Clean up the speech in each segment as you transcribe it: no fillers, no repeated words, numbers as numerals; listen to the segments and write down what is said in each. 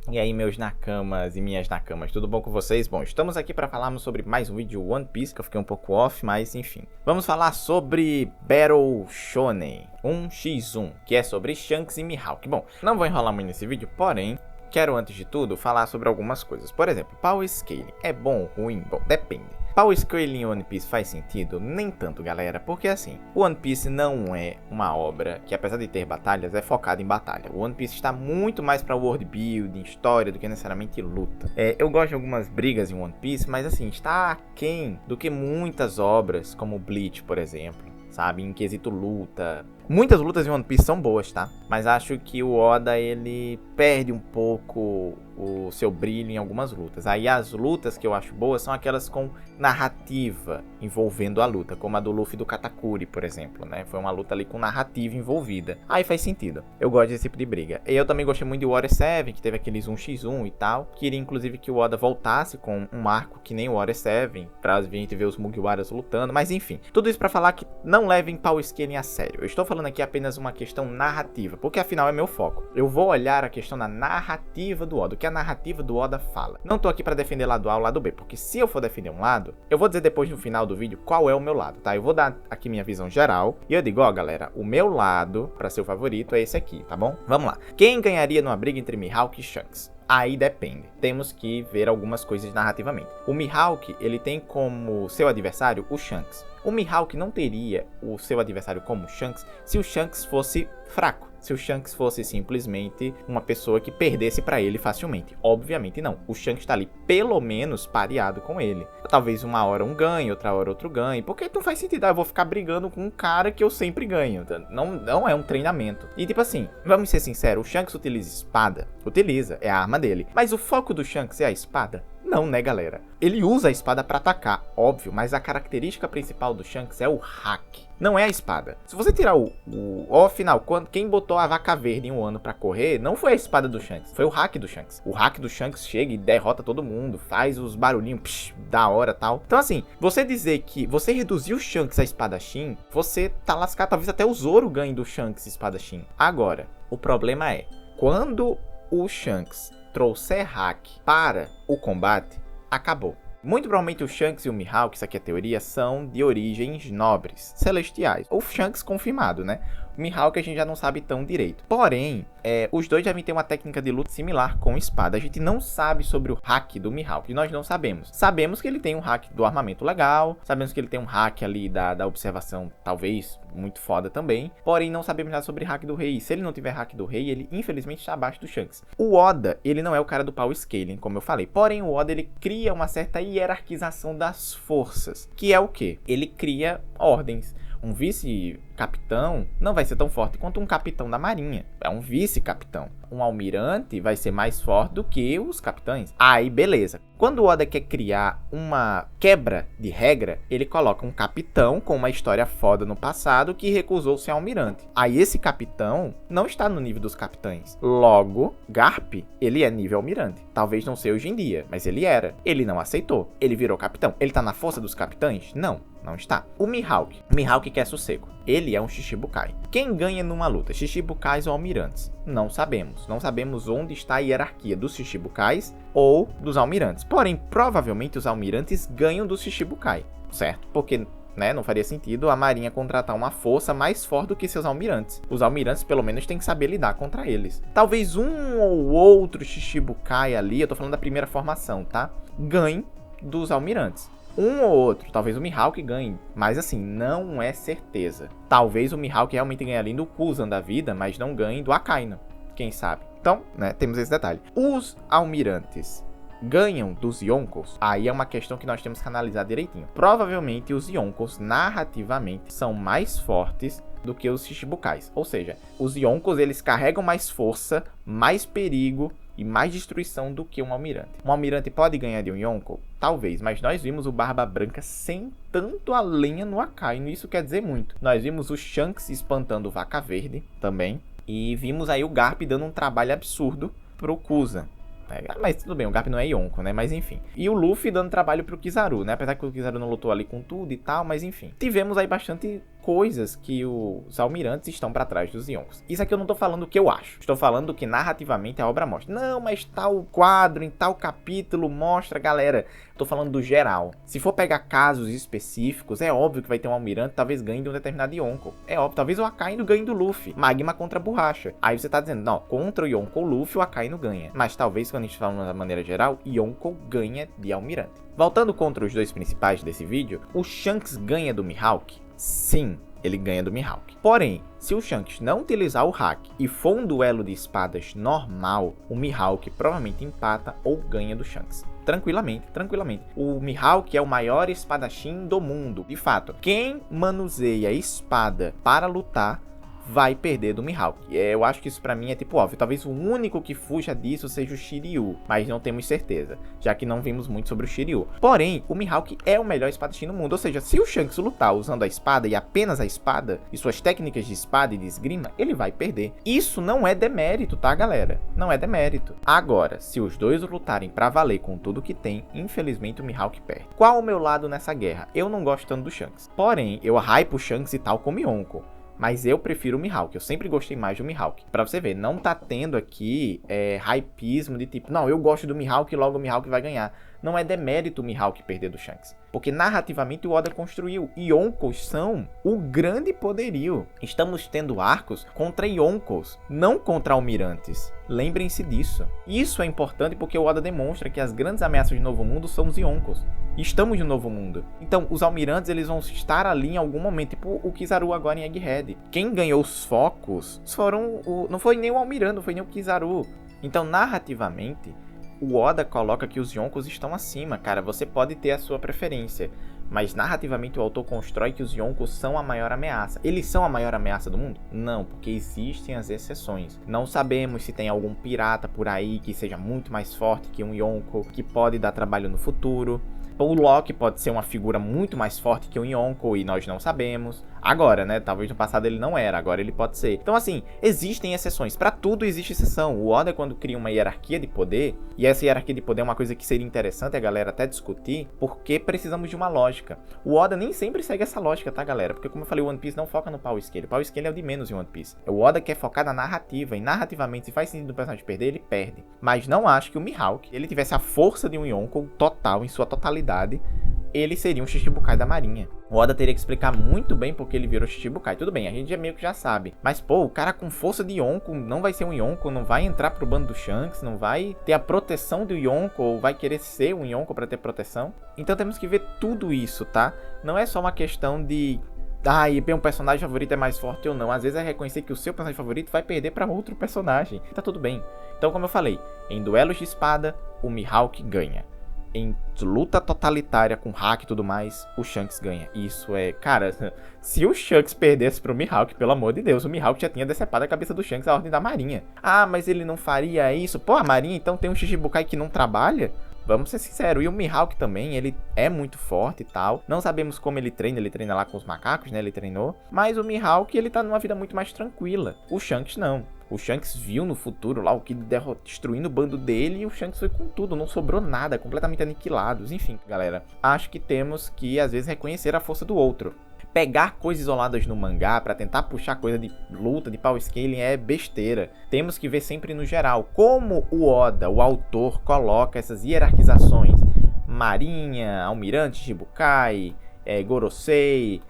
E aí, meus nakamas e minhas nakamas, tudo bom com vocês? Bom, estamos aqui para falarmos sobre mais um vídeo One Piece, que eu fiquei um pouco off, mas enfim. Vamos falar sobre Battle Shonen 1x1, que é sobre Shanks e Mihawk. Bom, não vou enrolar muito nesse vídeo, porém, quero antes de tudo falar sobre algumas coisas. Por exemplo, Power Scaling é bom ou ruim? Bom, depende. Power Scaling em One Piece faz sentido? Nem tanto, galera, porque assim, o One Piece não é uma obra que, apesar de ter batalhas, é focada em batalha. O One Piece está muito mais para world building, história, do que necessariamente luta. Eu gosto de algumas brigas em One Piece, mas assim, está aquém do que muitas obras, como Bleach, por exemplo, sabe, em quesito luta. Muitas lutas em One Piece são boas, tá? Mas acho que o Oda, ele perde um pouco o seu brilho em algumas lutas. Aí as lutas que eu acho boas são aquelas com narrativa envolvendo a luta, como a do Luffy e do Katakuri, por exemplo, né? Foi uma luta ali com narrativa envolvida. Aí faz sentido. Eu gosto desse tipo de briga. E eu também gostei muito de Warrior 7, que teve aqueles 1x1 e tal. Queria inclusive que o Oda voltasse com um arco que nem o Warrior 7, pra gente ver os Mugiwaras lutando. Mas enfim, tudo isso pra falar que não levem Power Scaling a sério. Eu estou falando aqui apenas uma questão narrativa, porque afinal é meu foco. Eu vou olhar a questão da narrativa do Oda, o que a narrativa do Oda fala. Não tô aqui pra defender lado A ou lado B, porque se eu for defender um lado, eu vou dizer depois no final do vídeo qual é o meu lado, tá? Eu vou dar aqui minha visão geral e eu digo, ó galera, o meu lado pra ser o favorito é esse aqui, tá bom? Vamos lá. Quem ganharia numa briga entre Mihawk e Shanks? Aí depende. Temos que ver algumas coisas narrativamente. O Mihawk, ele tem como seu adversário o Shanks. O Mihawk não teria o seu adversário como o Shanks se o Shanks fosse fraco. Se o Shanks fosse simplesmente uma pessoa que perdesse pra ele facilmente. Obviamente não. O Shanks tá ali pelo menos pareado com ele. Talvez uma hora um ganhe, outra hora outro ganhe. Porque não faz sentido. Eu vou ficar brigando com um cara que eu sempre ganho. Não é um treinamento. E tipo assim, vamos ser sinceros. O Shanks utiliza espada? Utiliza. É a arma dele. Mas o foco do Shanks é a espada? Não, né, galera? Ele usa a espada pra atacar, óbvio, mas a característica principal do Shanks é o hack. Não é a espada. Se você tirar afinal, quem botou a vaca verde em um ano pra correr, não foi a espada do Shanks, foi o hack do Shanks. O hack do Shanks chega e derrota todo mundo, faz os barulhinhos, da hora tal. Então assim, você dizer que você reduziu o Shanks a espadachim, você tá lascado, talvez até o Zoro ganhe do Shanks espadachim. Agora, o problema é, quando o Shanks trouxer hack para o combate, acabou. Muito provavelmente o Shanks e o Mihawk, isso aqui é teoria, são de origens nobres, celestiais. Ou Shanks confirmado, né? O Mihawk a gente já não sabe tão direito. Porém, os dois devem ter uma técnica de luta similar com espada. A gente não sabe sobre o hack do Mihawk, nós não sabemos. Sabemos que ele tem um hack do armamento legal, sabemos que ele tem um hack ali da observação, talvez, muito foda também. Porém, não sabemos nada sobre hack do rei. Se ele não tiver hack do rei, ele infelizmente está abaixo do Shanks. O Oda, ele não é o cara do Power Scaling, como eu falei. Porém, o Oda, ele cria uma certa hierarquização das forças. Que é o quê? Ele cria ordens. Um vice-capitão não vai ser tão forte quanto um capitão da marinha. É um vice-capitão. Um almirante vai ser mais forte do que os capitães. Aí, beleza. Quando o Oda quer criar uma quebra de regra, ele coloca um capitão com uma história foda no passado que recusou ser almirante. Aí esse capitão não está no nível dos capitães. Logo, Garp, ele é nível almirante. Talvez não seja hoje em dia, mas ele era. Ele não aceitou. Ele virou capitão. Ele tá na força dos capitães? Não está. O Mihawk quer sossego. Ele é um Shichibukai. Quem ganha numa luta? Shichibukais ou almirantes? Não sabemos. Não sabemos onde está a hierarquia dos Shichibukais ou dos almirantes. Porém, provavelmente os almirantes ganham do Shichibukai, certo? Porque, né, não faria sentido a marinha contratar uma força mais forte do que seus almirantes. Os almirantes, pelo menos, têm que saber lidar contra eles. Talvez um ou outro Shichibukai ali, eu tô falando da primeira formação, tá? Ganhe dos almirantes. Um ou outro, talvez o Mihawk ganhe, mas assim, não é certeza. Talvez o Mihawk realmente ganhe ali do Kuzan da vida, mas não ganhe do Akainu, quem sabe. Então, né, temos esse detalhe. Os almirantes ganham dos Yonkous? Aí é uma questão que nós temos que analisar direitinho. Provavelmente os Yonkous, narrativamente, são mais fortes do que os Shichibukais. Ou seja, os Yonkous, eles carregam mais força, mais perigo e mais destruição do que um almirante. Um almirante pode ganhar de um Yonkou? Talvez, mas nós vimos o Barba Branca sentando a lenha no Akainu, isso quer dizer muito. Nós vimos o Shanks espantando o Vaca Verde também, e vimos aí o Garp dando um trabalho absurdo pro Kuzan. Mas tudo bem, o Garp não é Yonko, né? Mas enfim. E o Luffy dando trabalho pro Kizaru, né? Apesar que o Kizaru não lutou ali com tudo e tal, mas enfim. Tivemos aí bastante coisas que os almirantes estão pra trás dos Yonkos. Isso aqui eu não tô falando o que eu acho. Estou falando que narrativamente a obra mostra. Não, mas tal quadro, em tal capítulo mostra, galera. Tô falando do geral. Se for pegar casos específicos, é óbvio que vai ter um almirante talvez ganhe de um determinado Yonko. É óbvio, talvez o Akainu ganhe do Luffy. Magma contra borracha. Aí você tá dizendo, não, contra o Yonko Luffy o Akainu ganha. Mas talvez quando a gente fala de maneira geral, Yonko ganha de almirante. Voltando contra os dois principais desse vídeo, o Shanks ganha do Mihawk? Sim, ele ganha do Mihawk. Porém, se o Shanks não utilizar o hack e for um duelo de espadas normal, o Mihawk provavelmente empata ou ganha do Shanks. Tranquilamente, tranquilamente. O Mihawk é o maior espadachim do mundo. De fato, quem manuseia espada para lutar vai perder do Mihawk. Eu acho que isso pra mim é tipo óbvio. Talvez o único que fuja disso seja o Shiryu, mas não temos certeza, já que não vimos muito sobre o Shiryu. Porém, o Mihawk é o melhor espadachim do mundo, ou seja, se o Shanks lutar usando a espada e apenas a espada, e suas técnicas de espada e de esgrima, ele vai perder. Isso não é demérito, tá, galera? Não é demérito. Agora, se os dois lutarem pra valer com tudo que tem, infelizmente o Mihawk perde. Qual o meu lado nessa guerra? Eu não gosto tanto do Shanks. Porém, eu hypo o Shanks e tal como Yonko. Mas eu prefiro o Mihawk, eu sempre gostei mais do Mihawk. Pra você ver, não tá tendo aqui hypismo de tipo, não, eu gosto do Mihawk e logo o Mihawk vai ganhar. Não é demérito o Mihawk perder do Shanks. Porque narrativamente o Oda construiu. Yonkos são o grande poderio. Estamos tendo arcos contra Yonkos, não contra almirantes. Lembrem-se disso. Isso é importante porque o Oda demonstra que as grandes ameaças do Novo Mundo são os Yonkos. Estamos no Novo Mundo. Então, os almirantes eles vão estar ali em algum momento. Tipo o Kizaru agora em Egghead. Quem ganhou os focos foram não foi nem o almirante, não foi nem o Kizaru. Então, narrativamente, o Oda coloca que os Yonkos estão acima, cara. Você pode ter a sua preferência, mas narrativamente o autor constrói que os Yonkos são a maior ameaça. Eles são a maior ameaça do mundo? Não, porque existem as exceções. Não sabemos se tem algum pirata por aí que seja muito mais forte que um Yonko, que pode dar trabalho no futuro. O Loki pode ser uma figura muito mais forte que o Yonko e nós não sabemos. Agora, né? Talvez no passado ele não era, agora ele pode ser. Então assim, existem exceções. Pra tudo existe exceção. O Oda, quando cria uma hierarquia de poder, e essa hierarquia de poder é uma coisa que seria interessante a galera até discutir, porque precisamos de uma lógica. O Oda nem sempre segue essa lógica, tá, galera? Porque como eu falei, o One Piece não foca no power scale. O power scale é o de menos em One Piece. O Oda quer focar na narrativa, e narrativamente, se faz sentido o personagem perder, ele perde. Mas não acho que o Mihawk, ele tivesse a força de um Yonko total, em sua totalidade, ele seria um Shichibukai da marinha. O Oda teria que explicar muito bem porque ele virou Shichibukai. Tudo bem, a gente meio que já sabe. Mas, pô, o cara com força de Yonko não vai ser um Yonko, não vai entrar pro bando do Shanks, não vai ter a proteção do Yonko, ou vai querer ser um Yonko pra ter proteção. Então temos que ver tudo isso, tá? Não é só uma questão de... e bem, um personagem favorito é mais forte ou não. Às vezes é reconhecer que o seu personagem favorito vai perder pra outro personagem. Tá tudo bem. Então, como eu falei, em duelos de espada, o Mihawk ganha. Em luta totalitária com hack e tudo mais, o Shanks ganha. Isso é... Cara, se o Shanks perdesse pro Mihawk, pelo amor de Deus, o Mihawk já tinha decepado a cabeça do Shanks à ordem da marinha. Ah, mas ele não faria isso? Pô, a marinha então tem um Shichibukai que não trabalha? Vamos ser sinceros, e o Mihawk também, ele é muito forte e tal. Não sabemos como ele treina lá com os macacos, né? Ele treinou. Mas o Mihawk, ele tá numa vida muito mais tranquila. O Shanks não. O Shanks viu no futuro lá o Kid destruindo o bando dele e o Shanks foi com tudo, não sobrou nada, completamente aniquilados. Enfim, galera, acho que temos que às vezes reconhecer a força do outro. Pegar coisas isoladas no mangá pra tentar puxar coisa de luta, de power scaling é besteira. Temos que ver sempre no geral como o Oda, o autor, coloca essas hierarquizações. Marinha, Almirante, Shichibukai, Gorosei...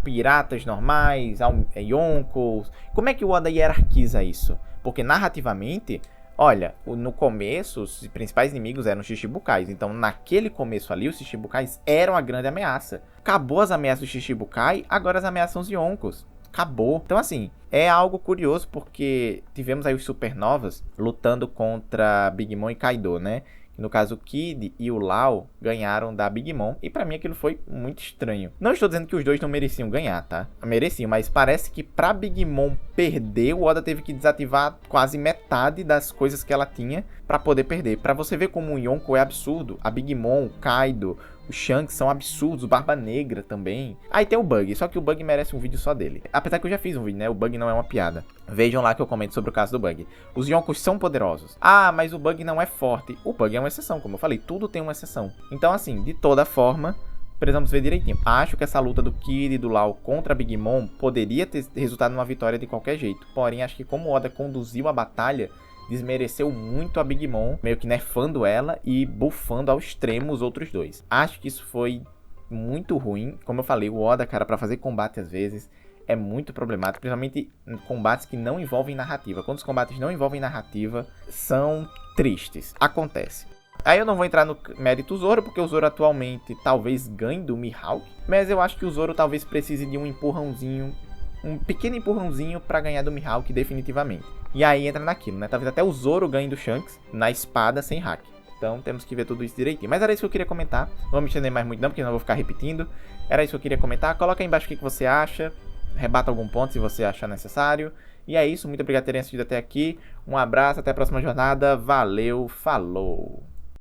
piratas normais, Yonkos. Como é que o Oda hierarquiza isso? Porque narrativamente, olha, no começo os principais inimigos eram os Shichibukais. Então naquele começo ali os Shichibukais eram a grande ameaça. Acabou as ameaças do Shichibukai, agora as ameaças são os Yonkos. Acabou. Então assim, é algo curioso porque tivemos aí os Supernovas lutando contra Big Mom e Kaido, né? No caso, o Kid e o Lau ganharam da Big Mom. E pra mim aquilo foi muito estranho. Não estou dizendo que os dois não mereciam ganhar, tá? Mereciam, mas parece que pra Big Mom perder, o Oda teve que desativar quase metade das coisas que ela tinha pra poder perder. Pra você ver como o Yonko é absurdo. A Big Mom, o Kaido, o Shanks são absurdos, o Barba Negra também. Aí tem o Bug, só que o Bug merece um vídeo só dele. Apesar que eu já fiz um vídeo, né? O Bug não é uma piada. Vejam lá que eu comento sobre o caso do Bug. Os Yonkos são poderosos. Ah, mas o Bug não é forte. O Bug é uma exceção, como eu falei, tudo tem uma exceção. Então assim, de toda forma, precisamos ver direitinho. Acho que essa luta do Kid e do Law contra a Big Mom poderia ter resultado numa vitória de qualquer jeito. Porém, acho que como o Oda conduziu a batalha, desmereceu muito a Big Mom, meio que nerfando ela e buffando ao extremo os outros dois. Acho que isso foi muito ruim. Como eu falei, o Oda, cara, pra fazer combate às vezes é muito problemático, principalmente em combates que não envolvem narrativa. Quando os combates não envolvem narrativa, são tristes. Acontece. Aí eu não vou entrar no mérito Zoro, porque o Zoro atualmente talvez ganhe do Mihawk, mas eu acho que o Zoro talvez precise de um empurrãozinho, um pequeno empurrãozinho pra ganhar do Mihawk definitivamente. E aí entra naquilo, né? Talvez até o Zoro ganhe do Shanks na espada sem hack. Então temos que ver tudo isso direitinho. Mas era isso que eu queria comentar. Não vou me estender mais muito não, porque não vou ficar repetindo. Era isso que eu queria comentar. Coloca aí embaixo o que você acha. Rebata algum ponto se você achar necessário. E é isso. Muito obrigado por terem assistido até aqui. Um abraço, até a próxima jornada. Valeu, falou!